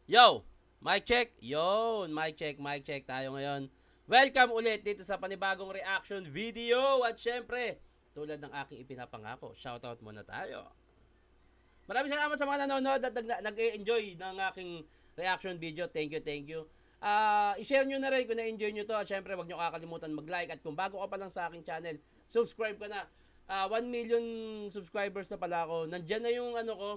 Yo! Mic check! Yon! Mic check tayo ngayon. Welcome ulit dito sa panibagong reaction video. At syempre, tulad ng aking ipinapangako, shoutout muna tayo. Maraming salamat sa mga nanonood at nag-enjoy ng aking reaction video. Thank you, thank you. I-share nyo na rin kung na-enjoy nyo to. At syempre, huwag nyo kakalimutan mag-like. At kung bago ka pa lang sa aking channel, subscribe ka na. 1 million subscribers na pala ako. Nandyan na yung ano ko,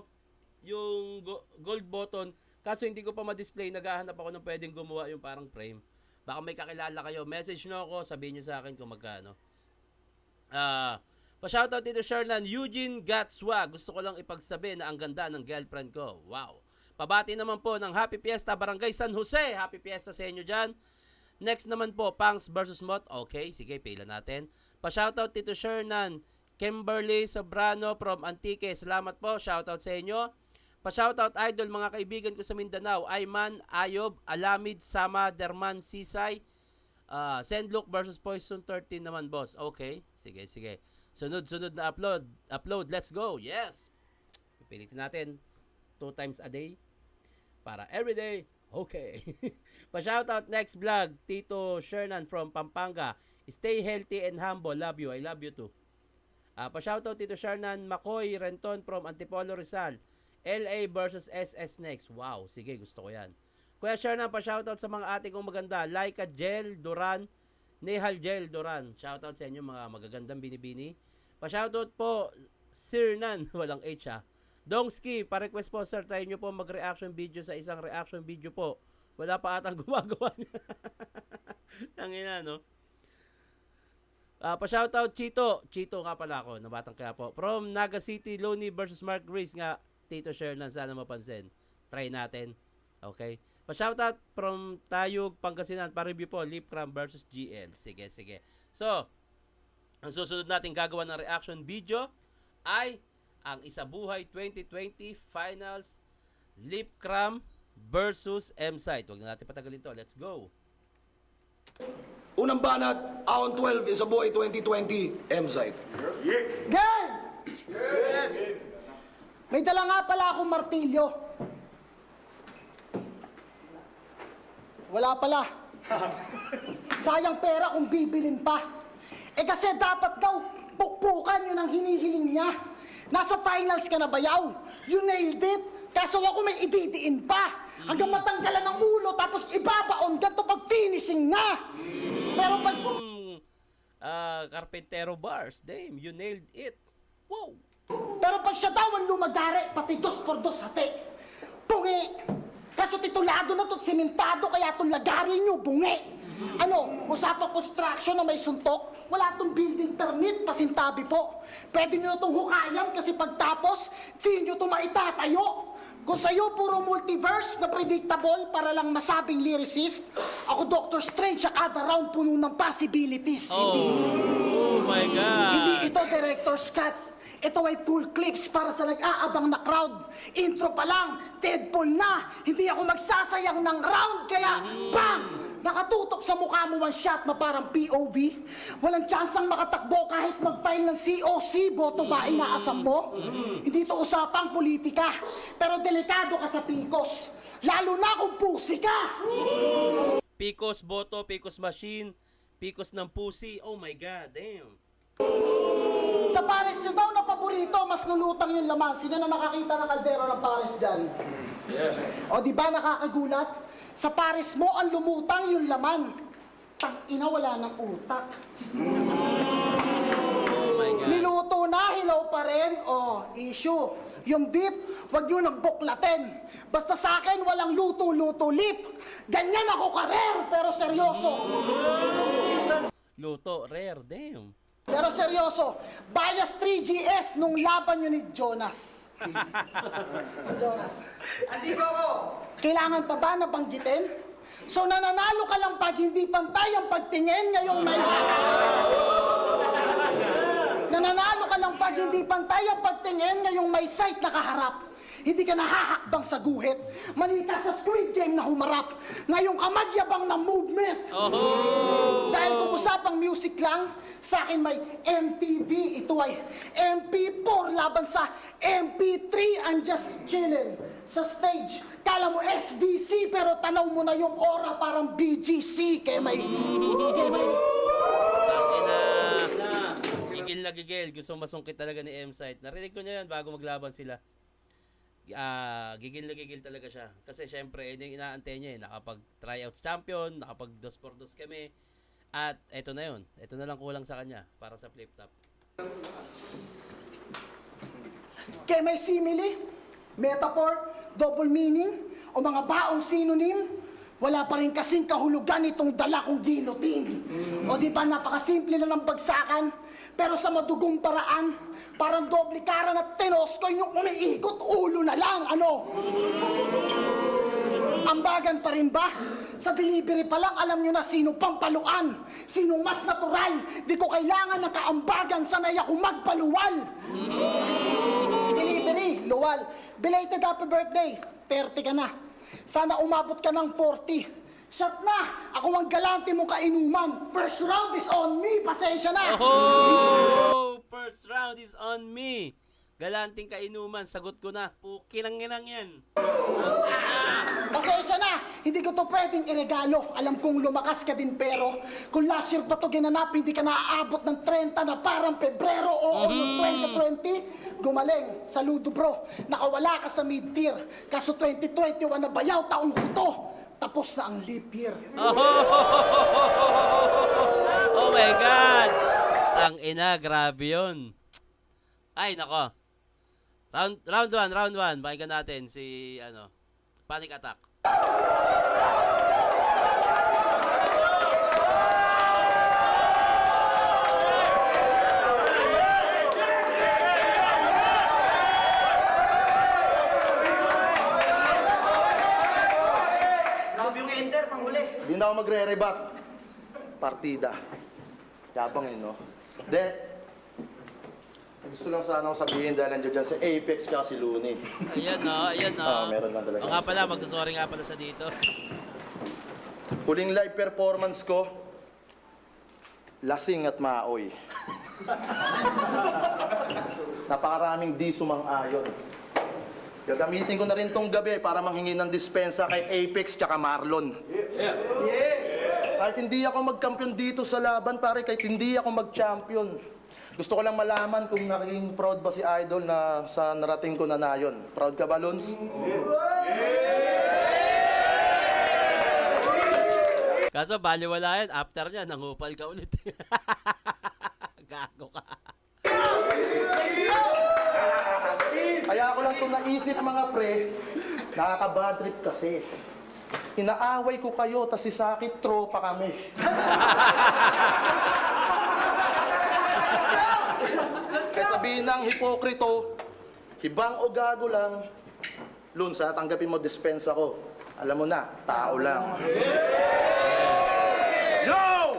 yung gold button. Kaso hindi ko pa ma-display. Naghahanap ako ng pwedeng gumawa yung parang frame. Baka may kakilala kayo. Message nyo ako. Sabihin nyo sa akin kung magkano. Pa-shoutout dito Sherlan, Eugene Gatswa. Gusto ko lang ipagsabi na ang ganda ng girlfriend ko. Wow. Pabati naman po ng Happy Fiesta Barangay San Jose. Happy Fiesta sa inyo dyan. Next naman po, Pangs versus Mot. Okay, sige, pila natin. Pa-shoutout dito Sherlan, Kimberly Sobrano from Antique. Salamat po. Shoutout sa inyo. Pa-shoutout idol mga kaibigan ko sa Mindanao. Ayman, Ayob, Alamid, Sama, Derman, Sisay. Sendlook versus Poison 13 naman boss. Okay, sige, sige. Sunod na upload. Let's go. Yes. Pipilitin natin 2 times a day para everyday. Okay. Pa-shoutout next vlog, Tito Shernan from Pampanga. Stay healthy and humble. Love you. I love you too. Pa-shoutout Tito Shernan Makoy Renton from Antipolo Rizal. LA versus SS next. Wow, sige, gusto ko yan. Kuya Shernan, pa-shoutout sa mga ate kong maganda. Laika Jel Duran, Nehal Jel Duran. Shoutout sa inyo mga magagandang binibini. Pa-shoutout po, Sir Nan, walang H ha. Dongski, pa-request po sir, tayo nyo po mag-reaction video sa isang reaction video po. Wala pa atang gumagawa niya. Tangina, no? Pa-shoutout Chito. Chito nga pala ako, nabatang kaya po. From Naga City, Loni versus Mark Grace nga. Tito Shernan, sana mapansin. Try natin. Okay? Pa-shoutout from Tayug, Pangasinan. Pa-review po, Lipcram versus GL. Sige, sige. So, ang susunod natin gagawa ng reaction video ay ang Isabuhay 2020 Finals Lipcram versus M-Site. Huwag na natin patagalin to. Let's go. Unang banat, Ahon 12, Isabuhay 2020, M-Site. Gang! Yes! May dala nga pala akong martilyo. Wala pala. Sayang pera kung bibilin pa. Eh kasi dapat daw pukpukan yun ang hinihiling niya. Nasa finals ka na bayaw. You nailed it. Kaso ako may ididiin pa. Hanggang matanggalan ng ulo tapos ibabaon ganito pag finishing na. Pero pag... Carpentero bars. Damn, you nailed it. Wow. Pero pag siya daw ang lumagari, pati 2x2 hati. Bungi! Kaso titulado na to't simentado, kaya itong lagari nyo, bungi! Ano, usapang construction na may suntok, wala itong building permit, pasintabi po. Pwede nyo itong hukayan kasi pagtapos, di nyo ito maitatayo. Kung sa'yo puro multiverse na predictable para lang masabing lyricist, ako Dr. Strange sa kada round puno ng possibilities. Oh my God. Hindi ito director's cut. Ito ay full clips para sa nag-aabang na crowd. Intro pa lang, Deadpool na. Hindi ako magsasayang ng round, kaya bang! Nakatutok sa mukha mo one shot na parang POV. Walang tsansang makatakbo kahit mag-file ng COC, boto ba inaasam mo? Hindi ito usapang politika, pero delikado ka sa pikos. Lalo na kung pusi ka! Picos boto, Picos machine, Picos ng pusi. Oh my God, damn. Sa pares nyo daw na paborito, mas lulutang yung laman. Sino na nakakita ng kaldero ng pares dyan? Yeah. O di ba nakakagulat? Sa pares mo, ang lumutang yung laman. Tang-ina, wala ng utak. Oh my God. Niluto na, hilaw pa rin. O, issue. Yung beef, wag nyo nang buklatin. Basta sa akin, walang luto-luto lip. Ganyan ako karer, pero seryoso. Luto, rare, damn. Pero seryoso, bias 3GS nung laban nyo ni Jonas. Jonas. Andito ako! Kailangan pa ba na banggitin? So nananalo ka lang pag hindi pantay ang pagtingin ngayong may... Nananalo ka lang pag hindi pantay ang pagtingin ngayong may sight na kaharap. Hindi ka nahahakbang sa guhit. Mali ka sa Squid Game na humarap. Ngayon ka magyabang ng movement. Dahil kung usapang music lang, sa akin may MTV. Ito ay MP4 laban sa MP3. I'm just chilling sa stage. Kala mo SVC pero tanaw mo na yung aura parang BGC. Kaya may... Gigil na gigil. Gusto masungkit talaga ni M-Site. Narinig ko niya yan bago maglaban sila. Gigil na gigil talaga siya. Kasi syempre, yun yung inaantay niya eh. Nakapag-tryouts champion, nakapag 2x2 kami. At eto na yun. Eto na lang kulang sa kanya para sa flip top. Kaya may simile, metaphor, double meaning, o mga baong synonym, wala pa rin kasing kahulugan itong dala kong guillotine. O di ba napakasimple na ng bagsakan, pero sa madugong paraan, parang doble kara na tinoskoy yung umiikot, ulo na lang, ano? Ambagan pa rin ba? Sa delivery pa lang, alam nyo na sino pampaluan, sino mas natural. Di ko kailangan ng kaambagan, sanay ako magpaluwal. Delivery, luwal. Belated happy birthday. 30 ka na. Sana umabot ka ng 40. Shot na! Ako ang galante mong kainuman. First round is on me. Pasensya na. Oh! First round is on me. Galanting kainuman. Sagot ko na. Pukinang-inang yan. Pasensya na. Hindi ko to pwedeng iregalo. Alam kong lumakas ka din pero kung last year pa to ginanap, hindi ka naaabot ng 30 na parang Pebrero o noong 2020. Gumaling. Saludo bro. Nakawala ka sa mid-tier. Kaso 2021 na bayaw taong huto. Tapos na ang leap year. Oh my God! Ang ina, grabe yun. Ay, nako. Round 1. Pakinggan natin si, Panic Attack. Hindi na ako magre-rebat. Partida. Yabang yun, no? De, gusto lang sana ako sabihin dahil nandiyo dyan si Apex kaya si Looney. Ayan no. Meron lang talaga. O nga pala, magsasorry nga pala siya dito. Huling live performance ko, lasing at maaoy. Napakaraming di sumang-ayon. Gagamitin ko na rin tong gabi para manghingi ng dispensa kay Apex tsaka Marlon. Kahit hindi ako mag-champion dito sa laban, pare, kahit hindi ako mag-champion. Gusto ko lang malaman kung naging proud ba si Idol na sa narating ko na nayon. Proud ka ba, Lons? Kaso baliwala yan, after niya, nangupal ka ulit. Gago ka. Kaya ako lang itong naisip, mga pre, nakaka-bad trip kasi. Inaaway ko kayo, tas si Sakit, tropa kami. Kaya sabihin ng hipokrito, hibang o gago lang, Lunsa, tanggapin mo dispensa ko. Alam mo na, tao lang. Yo!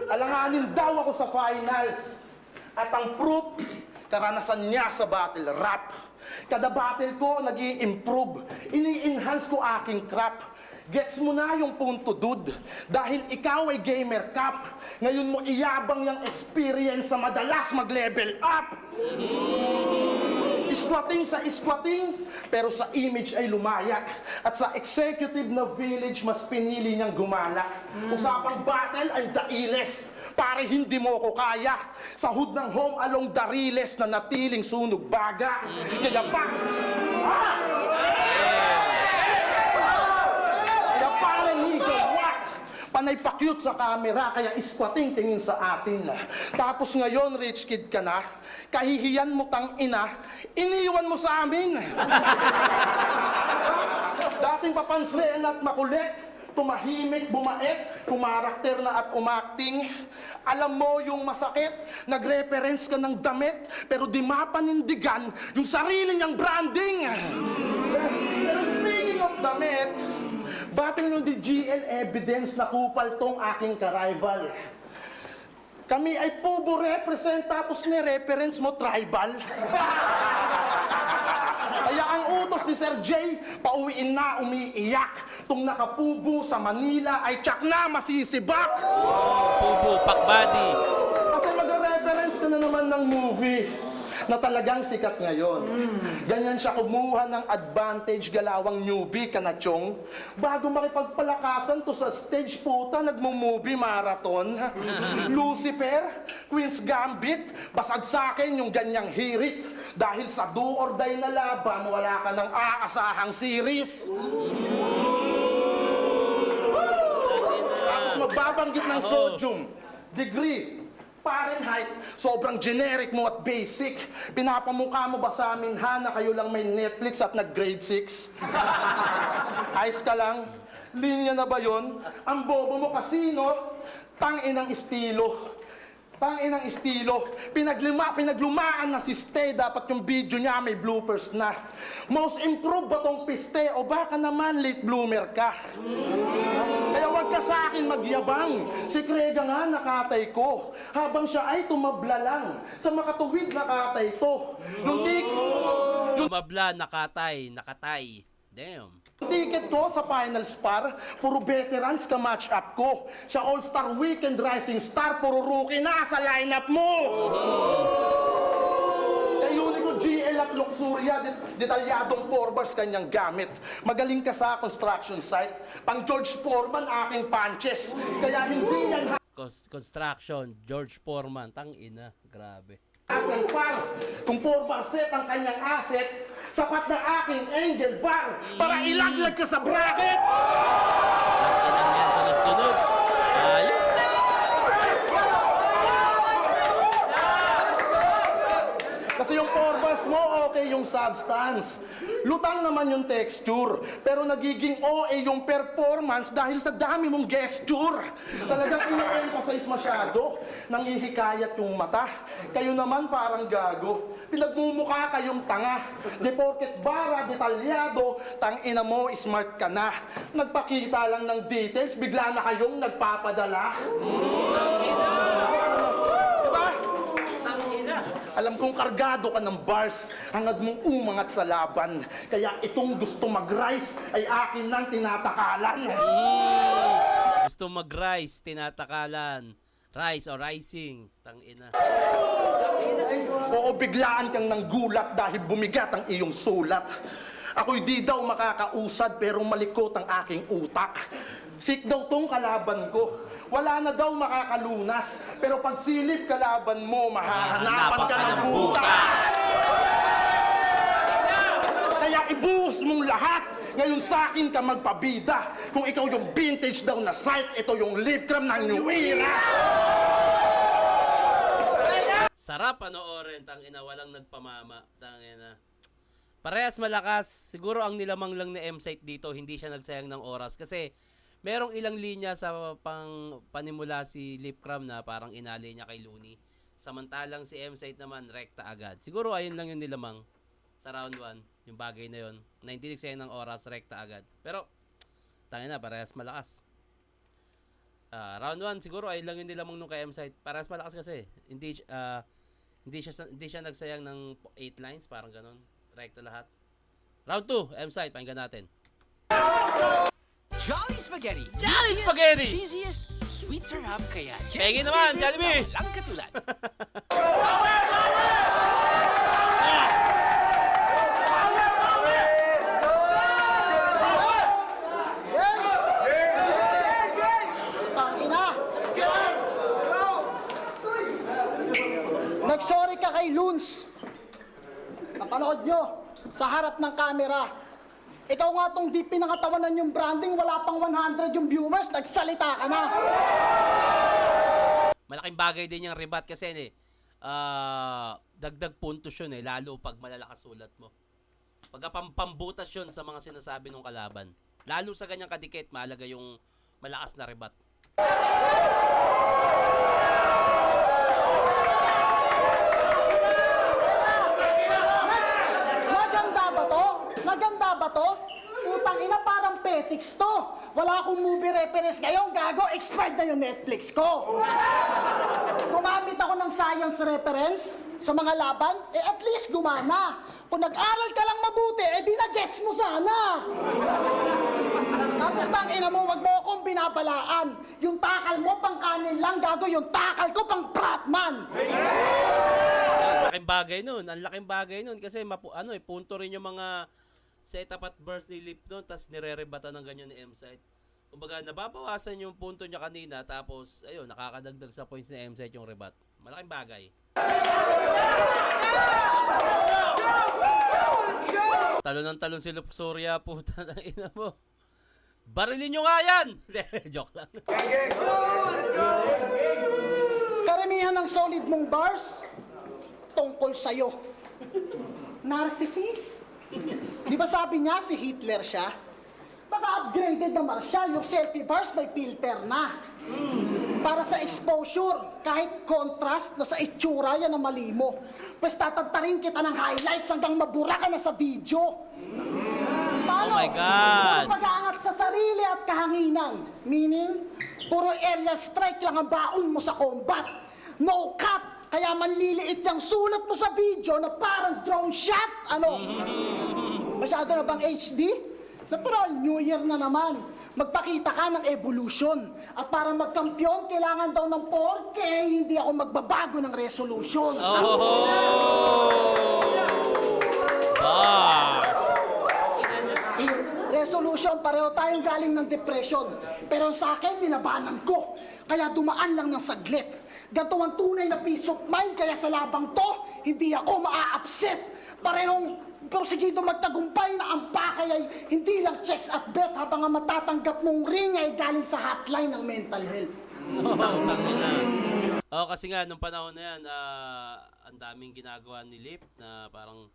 Alanganin daw ako sa finals. At ang proof, karanasan niya sa battle rap. Kada battle ko, nag-i-improve. Ini-enhance ko aking crap. Gets mo na yung punto, dude. Dahil ikaw ay gamer cap. Ngayon mo iyabang yung experience sa madalas mag-level up. Squatting sa squatting, pero sa image ay lumaya. At sa executive na village, mas pinili niyang gumala. Usapang battle ay dailes. Pare hindi mo ko kaya. Sa hood ng home along dariles na natiling sunog baga. Kaya pa, kaya parang higawa. Panay pa-cute sa camera, kaya squatting tingin sa atin. Tapos ngayon, rich kid ka na, kahihiyan mo tang ina, iniwan mo sa amin. Dating papansin at makulit, tumahimik, bumait, kumarakter na at umakting. Alam mo yung masakit, nag-reference ka ng damit, pero di mapanindigan yung sarili niyang branding. Pero speaking of damit, battle nyo di GL evidence na kupal tong aking ka-rival. Kami ay pubo represent tapos ni reference mo tribal. Kaya ang utos ni Sir J, pauwiin na umiiyak. Tung nakapubo sa Manila ay tsak na masisibak. Pubo, pakbadi. Kasi mag-reference ka na naman ng movie na talagang sikat ngayon. Ganyan siya kumuha ng advantage galawang newbie kanachong. Bago makipagpalakasan to sa stage puta, nagmo-movie marathon. Lucifer, Queen's Gambit, basag sa akin yung ganyang hirit. Dahil sa do or die na laban, wala ka ng aasahang series. Tapos magbabanggit ng sodium, degree, Fahrenheit, sobrang generic mo at basic. Pinapamukha mo ba sa amin ha na kayo lang may Netflix at nag-grade 6? Ayos ka lang? Linya na ba yon? Ang bobo mo kasi, no? Tangin ang estilo. Tangin ang estilo. Pinaglumaan na si Ste. Dapat yung video niya may bloopers na. Most improved ba tong piste? O baka naman late bloomer ka? Kaya wag ka sa akin magyabang. Si Krega nga nakatay ko. Habang siya ay tumabla lang. Sa makatuwid nakatay to. Yung Tumabla, nakatay. Damn. ticket ko sa finals par, puro veterans ka match up ko. Siya All-Star Weekend Rising Star, puro rookie na sa lineup mo. Kay Unico GL at Luxuria, detalyadong forbars kanyang gamit. Magaling ka sa construction site. Pang George Foreman aking punches. Kaya hindi yan Construction, George Foreman, tangina, grabe. hassle par. Kung 4 bar set ang kanyang asset, sapat na aking angel bar para ilaglag ka sa bracket. Tangina yan, sunod-sunod. Ayun. Kasi yung 4 bars mo, okay yung substance. Lutang naman yung texture. Pero nagiging OA yung performance dahil sa dami mong gesture. Talagang ina-emphasize masyado. Nangihikayat yung mata. Kayo naman parang gago. Pinagmumukha kayong tanga. Di porket bara, detalyado, tangina mo, smart ka na. Nagpakita lang ng details, bigla na kayong nagpapadala. Diba? Alam kong kargado ka ng bars, hangad mong umangat sa laban. Kaya itong gusto mag-rise ay akin nang tinatakalan. Gusto mag-rise, tinatakalan. Rise or rising, tangina. Oo, biglaan kang nang gulat dahil bumigat ang iyong sulat. Ako'y di daw makakausad pero malikot ang aking utak. Sick daw tong kalaban ko. Wala na daw makakalunas. Pero pag silip kalaban mo, mahahanapan ka ng butas. Kaya ibuhos mong lahat. Ngayon sa akin ka magpabida. Kung ikaw yung vintage daw na site, ito yung lip cream ng New Era. Sarap panoorin, tangina, walang nagpamama, tangina. Parehas malakas, siguro ang nilamang lang ni M-Site dito, hindi siya nagsayang ng oras kasi merong ilang linya sa panimula si Lipcram na parang inali niya kay Looney. Samantalang si M-Site naman rekta agad. Siguro ayun lang yung nilamang sa round 1, yung bagay na yun. Na hindi nagsayang ng oras, rekta agad. Pero tangina, parehas malakas. Round 1 siguro ayun lang yung nilamang nung kay M-Site. Parehas malakas kasi. Hindi siya nagsayang ng 8 lines, parang ganon. Rekta lahat. Round 2, M-Site, pakinggan natin. Jolly Spaghetti! Jolly Spaghetti! Cheesiest, sweet sarap kaya Pegi naman, Jollibee! Walang katulad. Tangina! Nagsorry ka kay Loons. Napanood nyo sa harap ng camera. Ikaw nga tong di pinangatawanan yung branding, wala pang 100 yung viewers, nagsalita ka na. Malaking bagay din yung rebat kasi dagdag puntos yun lalo pag malalakas sulat mo. Pagkapambutas yun sa mga sinasabi ng kalaban. Lalo sa ganyang kadikit, mahalaga yung malakas na rebat. Maganda ba to? Maganda ba to? Utang ina, parang athletics to. Wala akong movie reference ngayon, gago, expired na yung Netflix ko. Gumamit ako ng science reference sa mga laban, at least gumana. Kung nag-aral ka lang mabuti, di na-gets mo sana. Tapos tangina mo, wag mo akong binabalaan. Yung takal mo, pang kanin lang, gago, yung takal ko, pang pratman. Ang laking bagay nun kasi punto rin yung mga setup at burst ni Lip nun, tas nire-rebata ng ganyan ni M-Site. Kumbaga, nababawasan yung punto niya kanina, tapos, ayun, nakakadagdag sa points ni M-Site yung rebat. Malaking bagay. Talon si Luxuria, puta ng ina mo. Barilin nyo nga yan! Joke lang. Karamihan ng solid mong bars, tungkol sa'yo. Narcissist. Di ba sabi niya si Hitler siya? Baka upgraded na Marshall, yung selfie bars may filter na. Para sa exposure, kahit contrast na sa itsura yan na mali mo. Pues tatantarin kita ng highlights hanggang mabura ka na sa video. Paano? Oh my God! Puro pag-aangat sa sarili at kahanginan. Meaning, puro area strike lang ang baon mo sa combat. No cap! Kaya manliliit yung sulat mo sa video na parang drone shot. Ano? Masyado na bang HD? Natural, New Year na naman. Magpakita ka ng evolution. At para magkampiyon, kailangan daw ng 4K, hindi ako magbabago ng resolution. Resolution, pareho tayong galing ng depression. Pero sa akin, nilabanan ko. Kaya dumaan lang ng saglit. Ganto ang tunay na peace of mind, kaya sa labang to, hindi ako maa-upset. Parehong porsigido magtagumpay na ang pakay ay hindi lang checks at bet habang ang matatanggap mong ring ay galing sa hotline ng mental health. Kasi nga, nung panahon na yan, ang daming ginagawa ni Lip na parang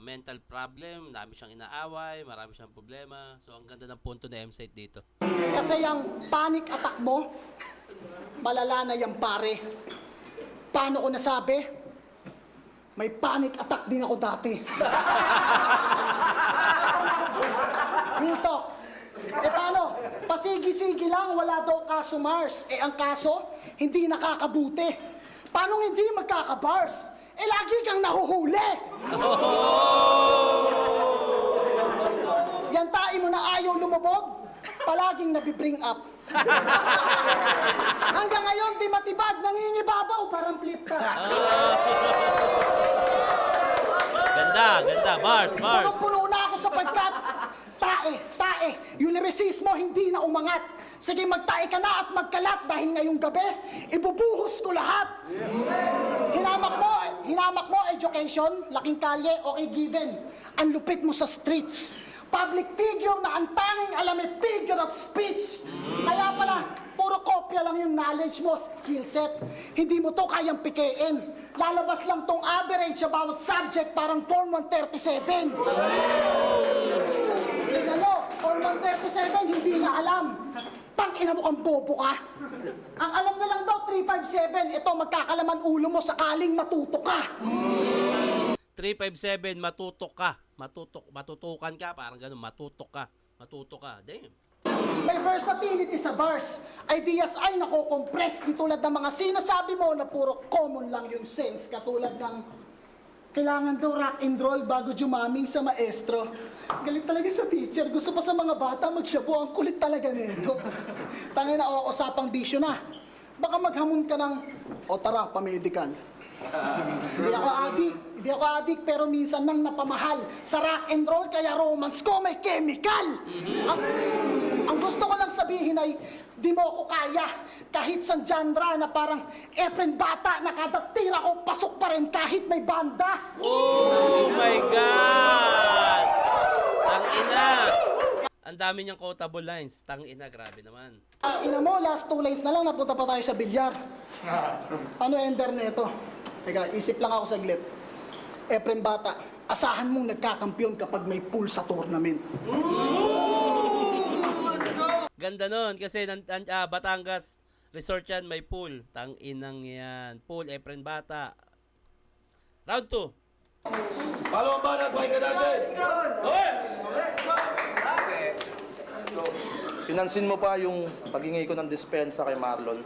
mental problem, dami siyang inaaway, marami siyang problema. So, ang ganda ng punto na M-Site dito. Kasi yung panic attack mo, malala na yan pare. Paano ko nasabi? May panic attack din ako dati. Real talk. Paano? Pasigi-sigi lang, wala daw kaso Mars. Ang kaso, hindi nakakabuti. Paano hindi magkaka-bars? Lagi kang nahuhuli. Yan tayo mo na ayaw lumubog, palaging nabibring up. Hanggang ngayon, di matibag, nangingibabaw, parang flip ka. Ganda. Bars. Puno na ako sapagkat tae, yung resismo hindi na umangat. Sige, magtae ka na at magkalat dahil ngayong gabi, ibubuhos ko lahat. Hinamak mo, education, laking kalye, okay given. Ang lupit mo sa streets. Public figure na ang tanging alam ay figure of speech. Kaya pala, puro kopya lang yung knowledge mo, skill set. Hindi mo to kayang pikein. Lalabas lang tong average sa bawat subject, parang Form 137. Tingnan nyo, Form 137, hindi na alam. Tangina mo kang bobo ka. Ang alam na lang daw, 357. Ito, magkakalaman ulo mo sakaling matuto ka. 357, matutok ka. Matutukan ka, parang ganun, matuto ka. Damn. May versatility sa bars. Ideas ay nako-compress tulad ng mga sinasabi mo na puro common lang yung sense. Katulad ng kailangan daw rock and roll bago jumaming sa maestro. Galit talaga sa teacher. Gusto pa sa mga bata magshabu. Ang kulit talaga nito. Tangin na, usapang bisyo na. Baka maghamon ka ng, tara, pa-medical. Hindi ako addict, pero minsan nang napamahal sa rock and roll, kaya romance ko may chemical. Ang gusto ko lang sabihin ay, di mo ako kaya. Kahit sa genre na parang Efren Bata, nakadatira ko, pasok pa rin kahit may banda. Oh my God! Tangina! Ang dami niyang quotable lines. Tangina, grabe naman. Ina mo, last 2 lines na lang, napunta pa tayo sa bilyar. Ano ender nito? Teka, isip lang ako saglit. Efren Bata, asahan mong nagkakampiyon kapag may pool sa tournament. Ganda nun kasi Batangas Resort yan, may pool. Tanginang yan. Pool, Efren Bata. Round 2. Palo ang banat, pakinggan natin. Let's go! Pinansin mo pa yung paghingi ko ng dispensa kay Marlon.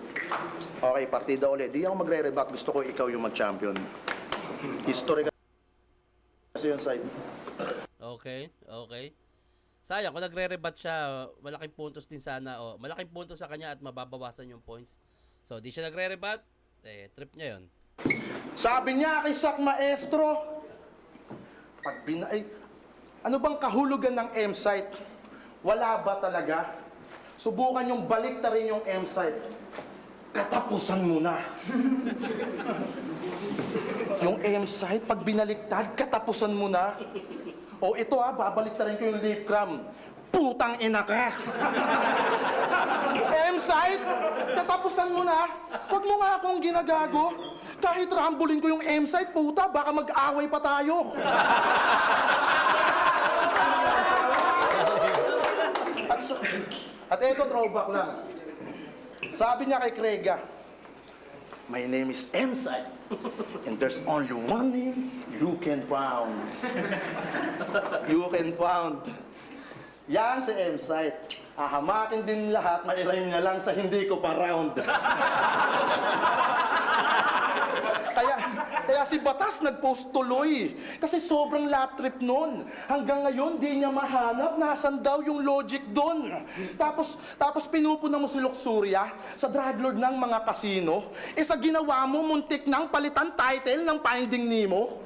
Okay, partida ulit. Di ako magre-rebat. Gusto ko ikaw yung mag-champion. History kasi yung side. Okay, okay. Sayang, kung nagre-rebat siya, malaking puntos din sana. O, malaking puntos sa kanya at mababawasan yung points. So, di siya nagre-rebat, trip niya yon. Sabi niya kay Sak Maestro, ano bang kahulugan ng M-site? Wala ba talaga? Subukan yung balik na rin yung M-site. Katapusan mo na. Yung M-site, pag binaliktad, katapusan mo na. O ito babalik na rin ko yung lip cram. Putang ina ka! M-site, katapusan mo na. Huwag mo nga akong ginagago. Kahit rambulin ko yung M-site, puta, baka mag-away pa tayo. At eto, throwback lang. Sabi niya kay Krega, my name is M-site, and there's only one name you can found. You can found. Yan si M-site. Ahamakin din lahat, mailayin niya lang sa hindi ko pa round. Kaya si Batas nag-post tuloy. Kasi sobrang lap trip nun. Hanggang ngayon, di niya mahanap nasan daw yung logic doon. Tapos pinupuna mo si Luxuria sa drug lord ng mga kasino. Sa ginawa mo, muntik nang palitan title ng Finding Nemo.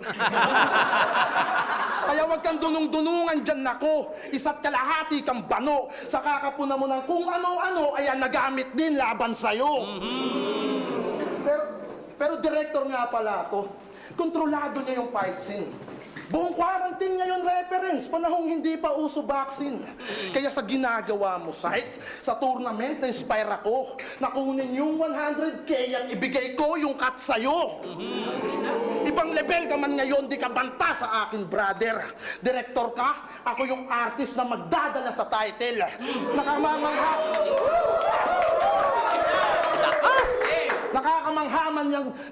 Kaya wag kang dunung-dunungan dyan, nako. Isa't kalahati kang bano. Sa kakapuna mo ng kung ano-ano, ayan, nagamit din laban sa'yo. Pero director nga pala ako. Kontrolado niya yung fight scene. Buong quarantine niya yung reference, panahong hindi pa uso vaccine. Kaya sa ginagawa mo, site, sa tournament, na-inspire ako na kunin yung 100K at ibigay ko yung cut sa'yo. Ibang level ka man ngayon, di ka banta sa akin, brother. Director ka, ako yung artist na magdadala sa title.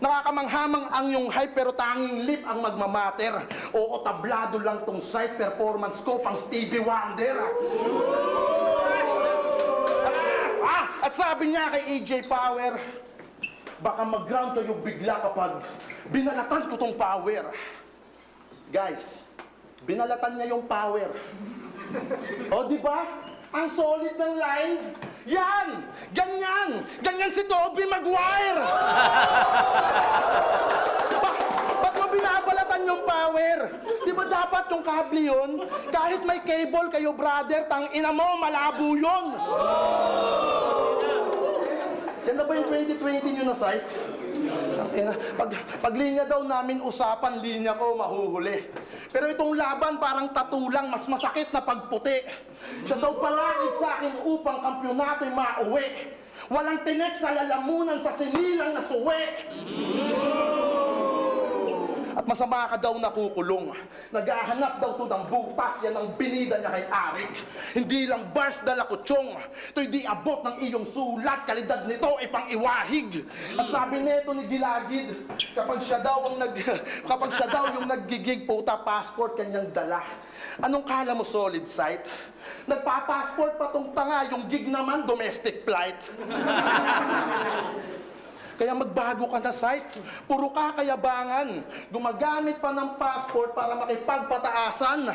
Nakakamanghamang ang yung hype pero tanging lip ang magmamater. Oo, tablado lang tong site performance ko pang Stevie Wonder. At sabi niya kay AJ Power, baka mag-ground kayo bigla kapag binalatan ko tong power. Guys, binalatan niya yung power. O, di ba? Ang solid ng line. Yan! Ganyan! Ganyan si Tobey Maguire! Ba't mo binabalatan yung power? Di ba dapat yung kable yun? Kahit may cable kayo, brother, tang ina mo, malabo yun! Yan na ba yung 2020 nyo na site? Pag linya daw namin usapan, linya ko mahuhuli. Pero itong laban parang tatulang, mas masakit na pagputi. Siya daw palakid sa akin upang kampyonato'y mauwi. Walang tinek sa lalamunan sa sinilang na suwi. At masama ka daw nakukulong. Naghahanap daw to ng butas, yan ang binida niya kay Arik. Hindi lang bars dala kutsong. Ito'y di abot ng iyong sulat, kalidad nito ay pang iwahig. At sabi nito ni Gilagid, kapag siya daw yung naggigig, puta, passport kanyang dala. Anong kala mo, solid site? Nagpa-passport pa tong tanga, yung gig naman domestic flight. Kaya magbago ka na site. Puro kakayabangan. Gumagamit pa ng passport para makipagpataasan.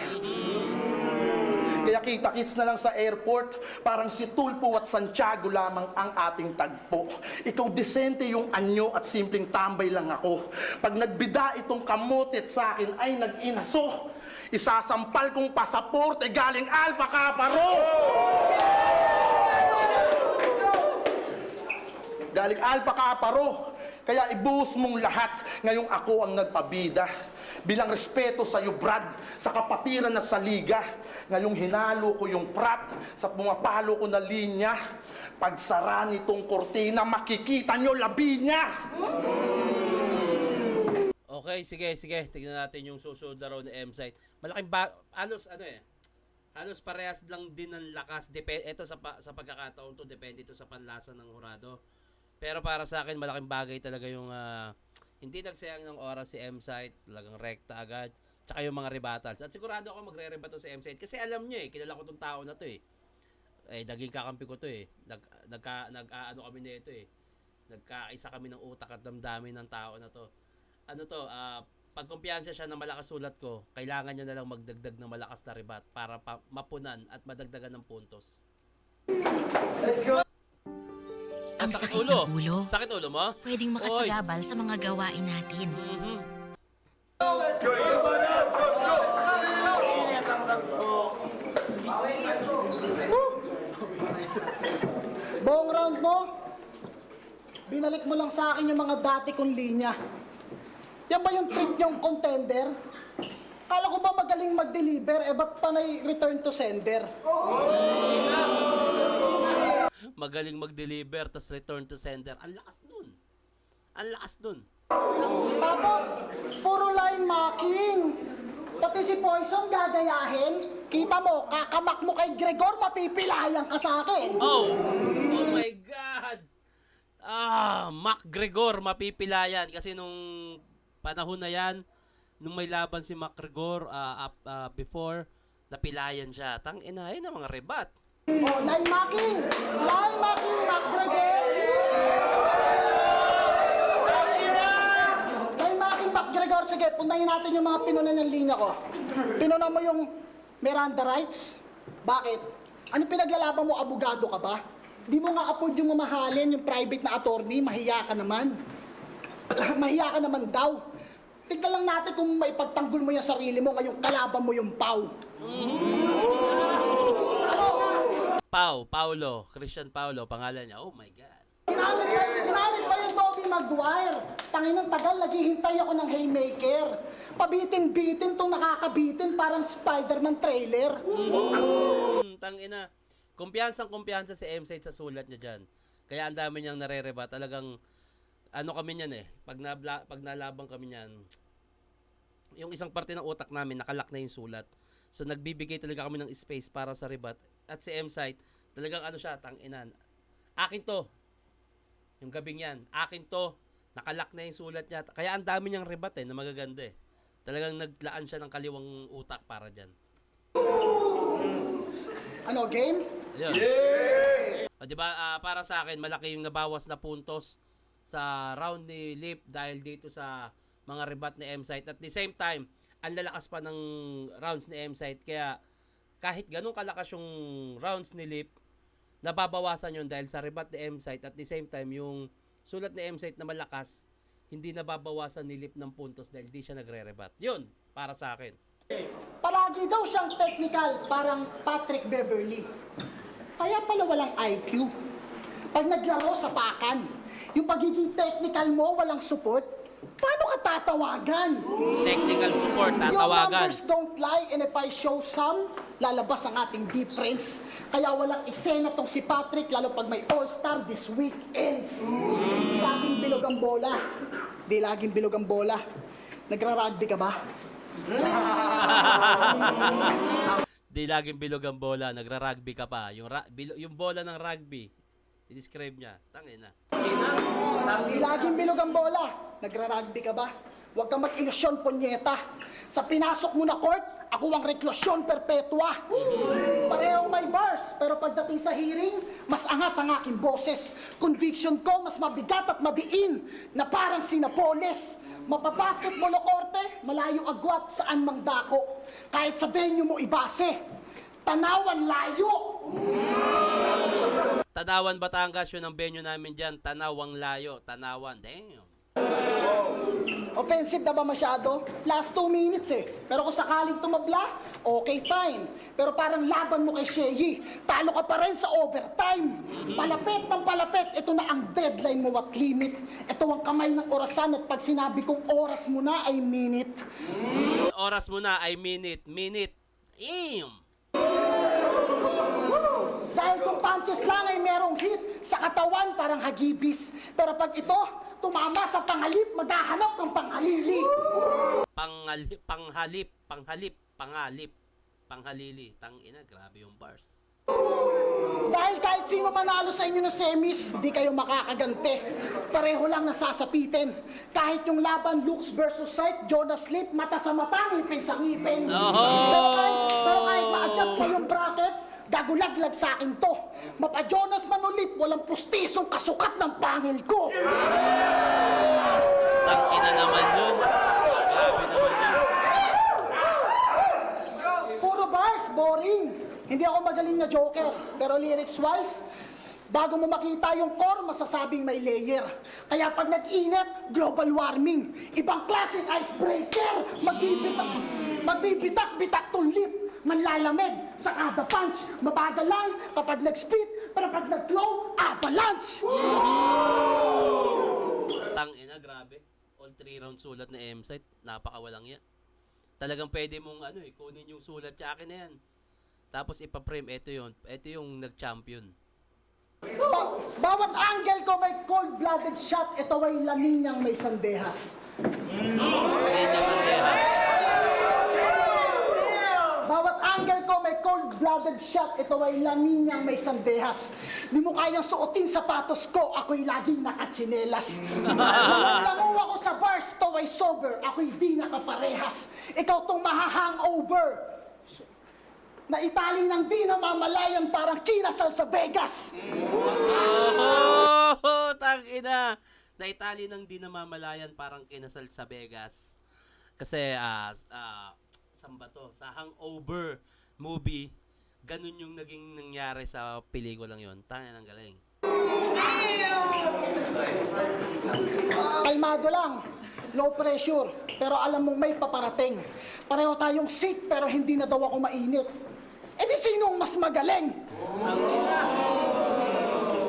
Kaya kita-kits na lang sa airport, parang si Tulpo at Santiago lamang ang ating tagpo. Ikaw disente yung anyo at simpleng tambay lang ako. Pag nagbida itong kamutit sa akin ay nag-inaso. Isasampal kong pasaporte galing Alpha Kaparo. Galing Alpha Kaparo. Kaya ibuhos mong lahat. Ngayong ako ang nagpabida. Bilang respeto sa iyo, Brad, sa kapatiran at sa liga. Ngayong hinalo ko yung prat sa pumapalo ko na linya. Pagsara nitong kortina, makikita nyo labi niya. Okay, sige. Tignan natin yung susunod na raw ni M-Site. Halos parehas lang din ng lakas. Ito sa pagkakataon to, depende to sa panlasa ng hurado. Pero para sa akin, malaking bagay talaga yung hindi nagsayang ng oras si M-Site, talagang rekta agad, tsaka yung mga rebattles. At sigurado ako magre-rebattle si M-Site kasi alam niya kilala ko tong tao na to Naging kakampi ko to eh. Nag-ano kami na ito eh. Nagkaisa kami ng utak at damdamin ng tao na to. Ano to, pag kumpiyansa siya na malakas sulat ko, kailangan niya na lang magdagdag ng malakas na ribat para mapunan at madagdagan ng puntos. Ang sakit ng ulo. Sakit ulo mo? Pwedeng makasagabal sa mga gawain natin. Mhm. Buong round mo, binalik mo lang sa akin yung mga dati kong linya. Yan ba yung trick niyong contender? Kala ko ba magaling mag-deliver, ba't panay return to sender? Magaling mag-deliver tas return to sender. Ang lakas nun. Ang lakas nun. Tapos, puro line marking. Pati si Poison gagayahin. Kita mo, kakamak mo kay Gregor, mapipilayan ka sa akin. Oh my God! Mac Gregor mapipilayan kasi nung panahon na yan, nung may laban si Mac Gregor before, napilayan siya. Tangina, yun ang mga rebat. Oh, line marking! Line marking, Mac Gregor! Line marking, Mac Gregor. Sige, puntahin natin yung mga pinunan ng linya ko. Pinunan mo yung Miranda rights? Bakit? Ano pinaglalaban mo, abogado ka ba? Di mo nga afford yung mamahalin, yung private na attorney, mahiya ka naman. Mahiya ka naman daw. Tignan lang natin kung maipagtanggol mo yung sarili mo, ngayong kalaban mo yung Pau. Paulo, Christian Paulo, pangalan niya. Oh my God. Ginamit pa yung Toby Maguire. Tangin ng tagal, naghihintay ako ng haymaker. Pabitin-bitin tong nakakabitin, parang Spider-Man trailer. Tangina. Kumpiyansa si M-Side sa sulat niya dyan. Kaya ang dami niyang narereba. Talagang, ano kami niyan eh. Pag nalabang kami niyan, yung isang parte ng utak namin, nakalak na yung sulat. So, nagbibigay talaga kami ng space para sa rebat. At si M-Site, talagang ano siya, tanginan. Akin to. Yung gabing yan. Akin to. Nakalak na yung sulat niya. Kaya ang dami niyang rebat eh, na magaganda eh. Talagang naglaan siya ng kaliwang utak para dyan. Ano, game? Ayun. Yeah! O diba, para sa akin, malaki yung nabawas na puntos sa round ni Lip dahil dito sa mga rebat ni M-Site. At the same time, ang lalakas pa ng rounds ni M-Site. Kaya kahit ganun kalakas yung rounds ni Lip, nababawasan yun dahil sa rebat ni M-Site. At the same time, yung sulat ni M-Site na malakas, hindi nababawasan ni Lip ng puntos dahil di siya nagre-rebat. Yun, para sa akin. Palagi daw siyang technical, parang Patrick Beverly. Kaya pala walang IQ. Pag naglaro sa pakan, yung pagiging technical mo, walang support, paano ka tatawagan? Technical support, Yung tatawagan. numbers don't lie, and if I show some, lalabas ang ating difference. Kaya walang eksena tong si Patrick, lalo pag may all-star this week ends. Laging bilog ang bola. Di laging bilog ang bola. Nagra-rugby ka ba? Di laging bilog ang bola, nagra-rugby ka pa. Yung bola ng rugby, i-describe niya. Tangina. Di laging bilog ang bola. Nagra-rugby ka ba? Huwag kang mag-ilusyon, punyeta. Sa pinasok mo na court, ako ang reklusyon perpetua. Parehong may bars, pero pagdating sa hearing, mas angat ang aking boses. Conviction ko, mas mabigat at madiin, na parang sinapoles. Mapabasketball o korte, malayo agwat saan mang dako. Kahit sa venue mo ibase, Tanawan layo! Tanawan, Batangas, yun ang venue namin dyan. Tanawang layo. Tanawan. Damn. Offensive na ba masyado? Last 2 minutes eh. Pero kung sakaling tumabla, okay, fine. Pero parang laban mo kay Sheyi, talo ka pa rin sa overtime. Palapit ng palapit, ito na ang deadline mo at limit. Ito ang kamay ng orasan at pag sinabi kong oras mo na ay minute. Oras mo na ay minute. Minute. Damn. Dahil kung punches lang ay merong hit, sa katawan parang hagibis. Pero pag ito, tumama sa pangalip, maghahanap ng panghalili. Panghalili. Tangina, grabe yung bars. Dahil kahit sino manalo sa inyo ng semis, di kayo makakagante. Pareho lang nasasapitin. Kahit yung laban Lux versus Sight, Jonas Lip, mata sa mata, ngipin sa ngipin. Oh! Pero kahit ma-adjust na yung bracket, bago laglag sa akin to. Mapa Jonas Manolip, walang pustisong kasukat ng pangil ko. Tangina naman yun. Grabe naman yun. Puro bars, boring. Hindi ako magaling na joker, pero lyrics-wise, bago mo makita yung core, masasabing may layer. Kaya pag nag-init, global warming. Ibang klaseng icebreaker. Magbibitak-bitak tong lip. Manlalamig sa kada punch. Mabagal lang kapag nag-spit, pero pag nag-flow, avalanche. Tangina, grabe. All 3 round sulat na M-site, napakawalang yan. Talagang pwede mong kunin yung sulat niya, akin na yan. Tapos ipa-frame, ito yung nag-champion. Bawat angle ko may cold-blooded shot, ito ay laninyang may sandehas. Linya Sandehas. Bawat angle ko may cold-blooded shot, ito ay laninyang may sandehas. Di mo kayang suotin sapatos ko, ako'y laging nakatsinelas. Lango ako sa bars, to ay sober, ako'y di nakaparehas. Ikaw tong mahahangover. Na itali ng di namamalayan parang kinasal sa Vegas. Oh, tangina. Naitali ng di namamalayan parang kinasal sa Vegas. Kasi, saan ba to? Sa Hangover movie, ganun yung naging nangyari sa pelikulang yon. Tangina ng galing. Kalmado lang, low pressure, pero alam mong may paparating. Pareho tayong sick pero hindi na daw ako mainit. E di sinong mas magaling?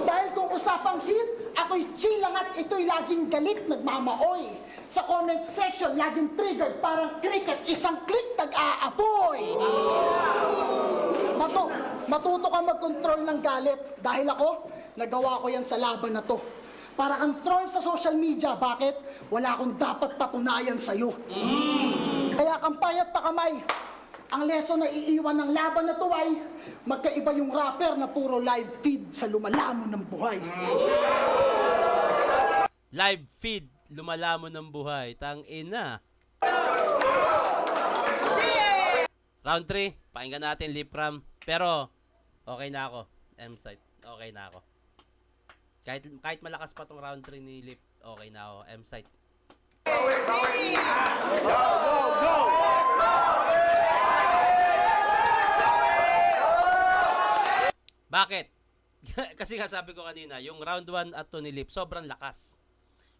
Dahil kung usapang hit, ako'y chill lang at ito'y laging galit, nagmamaoy. Sa comment section, laging triggered, parang cricket, isang click, nag-aapoy. Matuto ka mag-control ng galit. Dahil ako, nagawa ko yan sa laban na to. Para kang troll sa social media, bakit? Wala akong dapat patunayan sa'yo. Kaya kang payat pa kamay. Ang lesson na iiwan ng laban na to ay magkaiba yung rapper na puro live feed sa lumalamon ng buhay. Live feed, lumalamon ng buhay. Tangina. Round 3, pakinggan natin lip ram. Pero, okay na ako. M-site, okay na ako. Kahit malakas pa tong round 3 ni lip, okay na ako. M-site. Bakit? Kasi nga sabi ko kanina, yung round 1 at 2 ni Lip, sobrang lakas.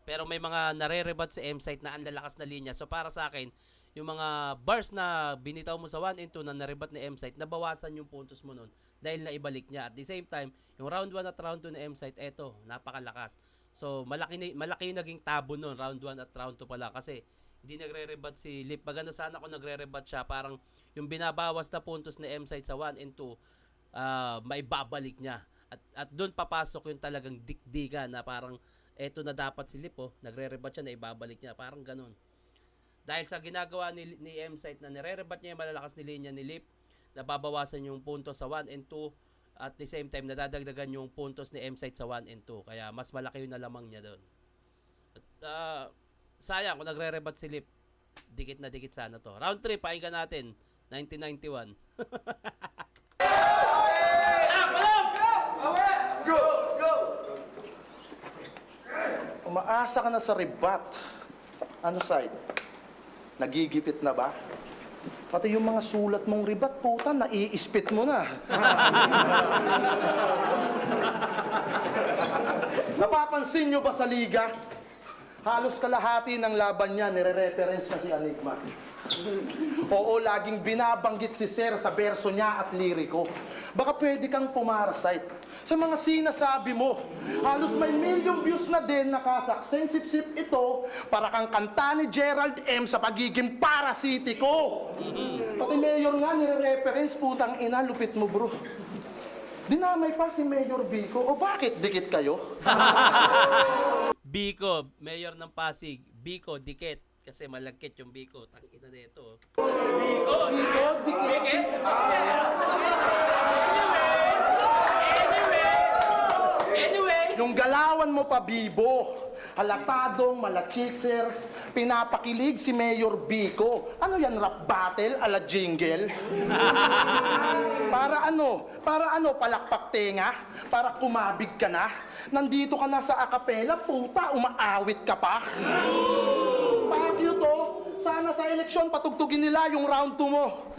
Pero may mga nare-rebat sa M-site na ang lalakas na linya. So para sa akin, yung mga bars na binitaw mo sa 1 and 2 na narebat na M-site, nabawasan yung puntos mo nun dahil naibalik niya. At the same time, yung round 1 at round 2 na M-site, eto, napakalakas. So malaki yung naging tabo nun, round 1 at round 2 pala. Kasi hindi nagre-rebat si Lip. Maganda sana kung nagre-rebat siya. Parang yung binabawas na puntos na M-site sa 1 and 2, maibabalik niya. At doon papasok yung talagang dikdikan na parang eto na dapat si Lip, nagre-rebat siya na ibabalik niya. Parang ganun. Dahil sa ginagawa ni M-site na nire-rebat niya yung malalakas ni linya ni Lip, nababawasan yung puntos sa 1 and 2 at the same time nadadagdagan yung puntos ni M-site sa 1 and 2. Kaya mas malaki yung nalamang niya doon. At sayang kung nagre-rebat si Lip, dikit na dikit sana to. Round 3, pakinggan natin. 1991. Umaasa ka na sa rebat. Ano side? Nagigipit na ba? Pati yung mga sulat mong ribat, puta, naiispit mo na. Napapansin nyo ba sa liga? Halos kalahati ng laban niya, nire-reference na si Enigma. Oo, laging binabanggit si Sir sa verso niya at liriko. Baka pwede kang pumarasite sa mga sinasabi mo. Halos may million views na din nakasakseng sip-sip ito para kang kanta ni Gerald M. sa pagiging parasitiko. Pati mayor nga nire-reference, putang ina, lupit mo bro. Dinamay pa si Mayor Vico. O bakit dikit kayo? Biko, mayor ng Pasig. Biko, dikit. Kasi malagkit yung Biko. Tangina na ito. Vico, dikit. Yung galawan mo pa, Bibo. Halatadong, malachikser, Pinapakilig si Mayor Vico. Ano yan, rap battle ala jingle? Para ano, palakpak tenga? Para kumabig ka na? Nandito ka na sa akapela, puta, umaawit ka pa? Pakyo to, sana sa eleksyon patugtugin nila yung round 2 mo.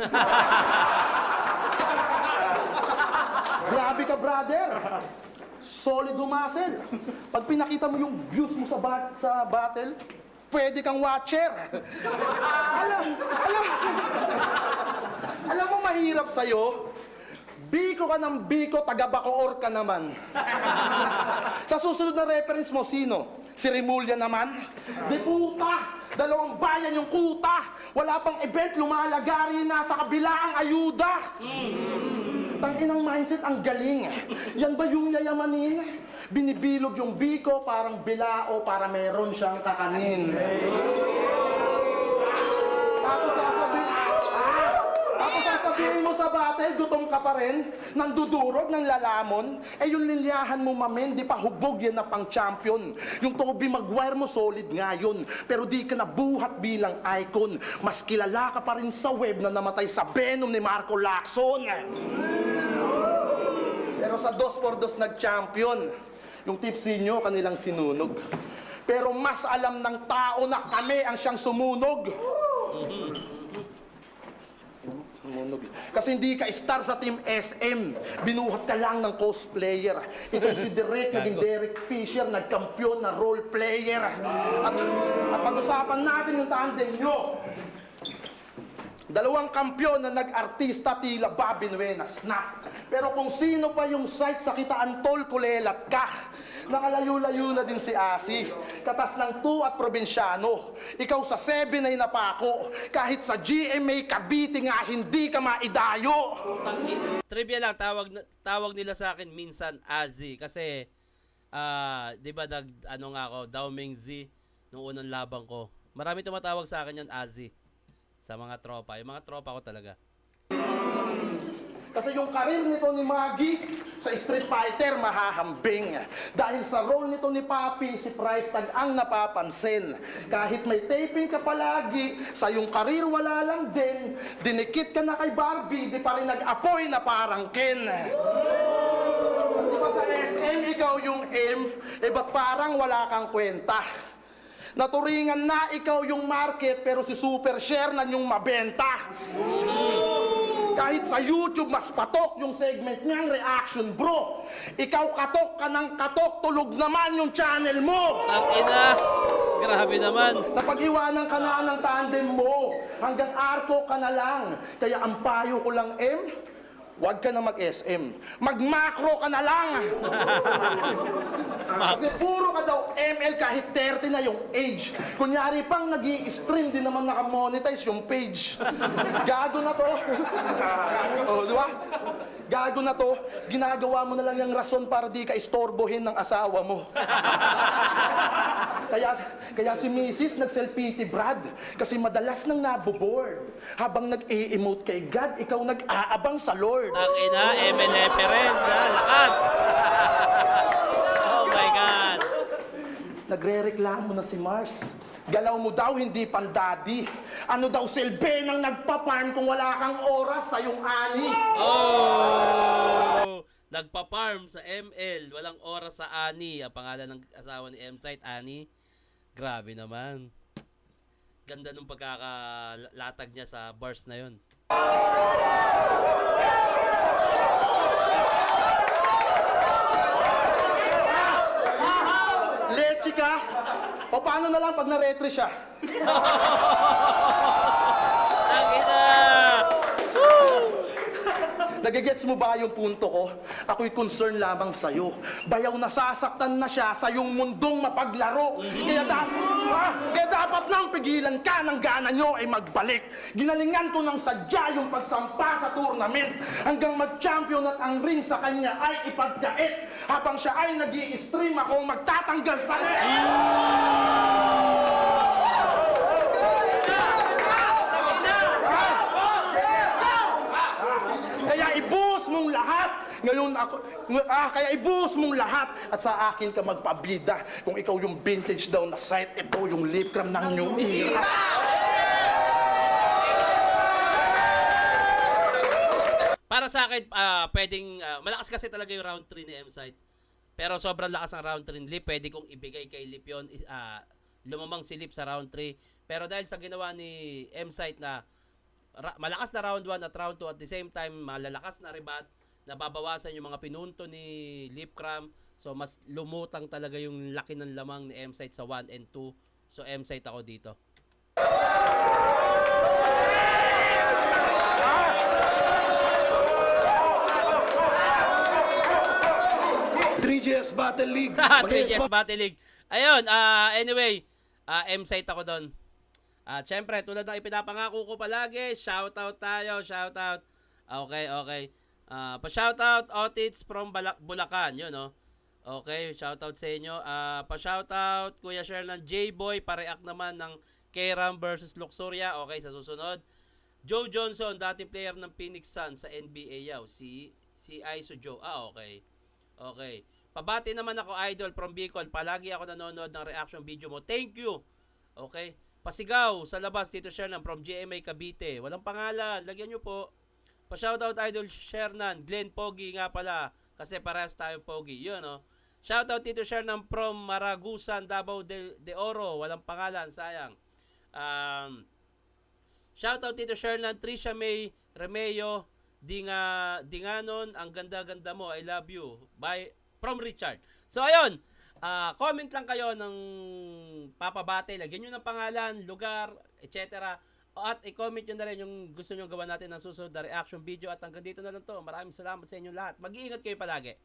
Grabe ka, brother. Solid humasel. Pag pinakita mo yung views mo sa battle, pwede kang watcher. Alam mo mahirap sa'yo? Biko ka ng Biko, taga Bacoor ka naman. Sa susunod na reference mo, sino? Si Remulla naman? Di puta! Dalawang bayan yung kuta! Wala pang event, lumalagari na sa kabila ang ayuda! Tanginang mindset, ang galing. Yan ba yung yayamanin? Binibilog yung Biko, parang bilao para meron siyang kakanin. Tapos sasabihin mo sa battle, gutom ka pa rin, nandudurog ng lalamon, eh yung lilyahan mo mamen, di pa hubog yan na pang champion. Yung Toby Maguire mo, solid nga yun, pero di ka nabuhat bilang icon. Mas kilala ka pa rin sa web na namatay sa Venom ni Marco Lacson. Pero sa 2x2 nag-champion, yung tipsy nyo, kanilang sinunog. Pero mas alam ng tao na kami ang siyang sumunog. Kasi hindi ka star sa Team SM. Binuhat ka lang ng cosplayer. Ikaw si Derek, naging Derek Fisher, nagkampiyon na role player. At pag-usapan natin yung tandem nyo. Dalawang kampyon na nag-artista tila Bobby Nuenas na. Pero kung sino pa yung site sa Kitaan Tol, kulelat ka. Nakalayo-layo na din si Asi. Katas ng 2 at probinsyano. Ikaw sa 7 ay napako. Kahit sa GMA Cavite nga hindi ka maidayo. Trivia lang, tawag nila sa akin minsan Azzy kasi 'di ba ano nga ako, Daoming Z nung unang laban ko. Marami tumatawag sa akin yan Azzy. Sa mga tropa, yung mga tropa ko talaga. Kasi yung karir nito ni Maggie sa Street Fighter mahahambing. Dahil sa role nito ni Papi, si Price Tag ang napapansin. Kahit may taping ka palagi, sa yung karir wala lang din. Dinikit ka na kay Barbie, di pa rin nag-apoy na parang Ken. Di ba sa SM, ikaw yung M, ba't parang wala kang kwenta? Naturingan na ikaw yung market, pero si Super Share na yung mabenta. Kahit sa YouTube, mas patok yung segment niyang reaction, bro. Ikaw katok ka ng katok, tulog naman yung channel mo. Ina, grabe naman. Napag-iwanan ka na ng tandem mo. Hanggang arko ka na lang. Kaya ang payo ko lang, huwag ka na mag-SM. Mag-macro ka na lang. Kasi puro ka daw ML kahit 30 na yung age. Kunyari pang nag-i-stream, di naman nakamonetize yung page. Gago na to. Di ba? Gago na to. Ginagawa mo na lang yung rason para di ka istorbohin ng asawa mo. Kaya si Mrs. nag-self-pity Brad. Kasi madalas nang naboboard. Habang nag-e-emote kay God, ikaw nag-aabang sa Lord. Ina, ML Perez, lakas. Oh my God. Nagre-reklamo na si Mars. Galaw mo daw, hindi pandadi. Ano daw silbi nang nagpa-farm kung wala kang oras sa iyong ani? Oh! Nagpa-farm sa ML, walang oras sa Ani. Ang pangalan ng asawa ni M-Site, Ani. Grabe naman. Ganda nung pagkakalatag niya sa bars na yun. Leche ka? O paano na lang pag na-retry siya? Tangina! Nagigets mo ba yung punto ko? Ako'y concern lamang sa'yo. Bayaw nasasaktan na siya sa iyong mundong mapaglaro. Kaya dapat nang pigilan ka ng gana nyo ay magbalik. Ginalingan ko ng sadya yung pagsampa sa tournament hanggang mag-champion at ang ring sa kanya ay ipagkait. Habang siya ay nag-i-stream, ako magtatanggal sa net. Kaya i-boost mong lahat. Ngayon ako, kaya ibuhos mong lahat at sa akin ka magpabida. Kung ikaw yung vintage daw na site, ito yung lip cam ng new era. Para sa akin, pwedeng, malakas kasi talaga yung round 3 ni M-Site. Pero sobrang lakas ng round 3 ni Lip. Pwede kong ibigay kay Lip yun. Lumamang si Lip sa round 3. Pero dahil sa ginawa ni M-Site na malakas na round 1 at round 2 at the same time, malalakas na rebat, nababawasan yung mga pinunto ni Lip Cram. So, mas lumutang talaga yung laki ng lamang ni M-Site sa 1 and 2. So, M-Site ako dito. 3GS Battle League. 3GS Battle League. Ayun, anyway, M-Site ako doon. Siyempre, tulad ng ipinapangako ko palagi, shoutout tayo, shoutout. Okay, okay. Pa-shoutout, Otits from Bulacan, yun, no? Okay, shoutout sa inyo. Pa-shoutout, Kuya Shernan J-Boy, pareact naman ng K-Ram versus Luxuria. Okay, sa susunod. Joe Johnson, dating player ng Phoenix Suns sa NBA yaw. Si Aiso Joe. Okay. Okay. Pabati naman ako, Idol from Bicol. Palagi ako nanonood ng reaction video mo. Thank you. Okay. Pasigaw sa labas, Tito Shernan from GMA Cavite. Walang pangalan. Lagyan nyo po. Pa-shoutout Idol Shernan. Glenn Pogi nga pala. Kasi parehas tayo Pogi. Yun, no? Shoutout Tito Shernan from Maragusan, Davao de Oro. Walang pangalan. Sayang. Shoutout Tito Shernan. Trisha May Remeo. Dinganon. Ang ganda-ganda mo. I love you. Bye. From Richard. So, ayun. Comment lang kayo ng papabate. Lagyan nyo ng pangalan, lugar, etc. At i-comment nyo na rin yung gusto nyo gawa natin ng susunod na reaction video. At hanggang dito na lang to. Maraming salamat sa inyo lahat. Mag-iingat kayo palagi.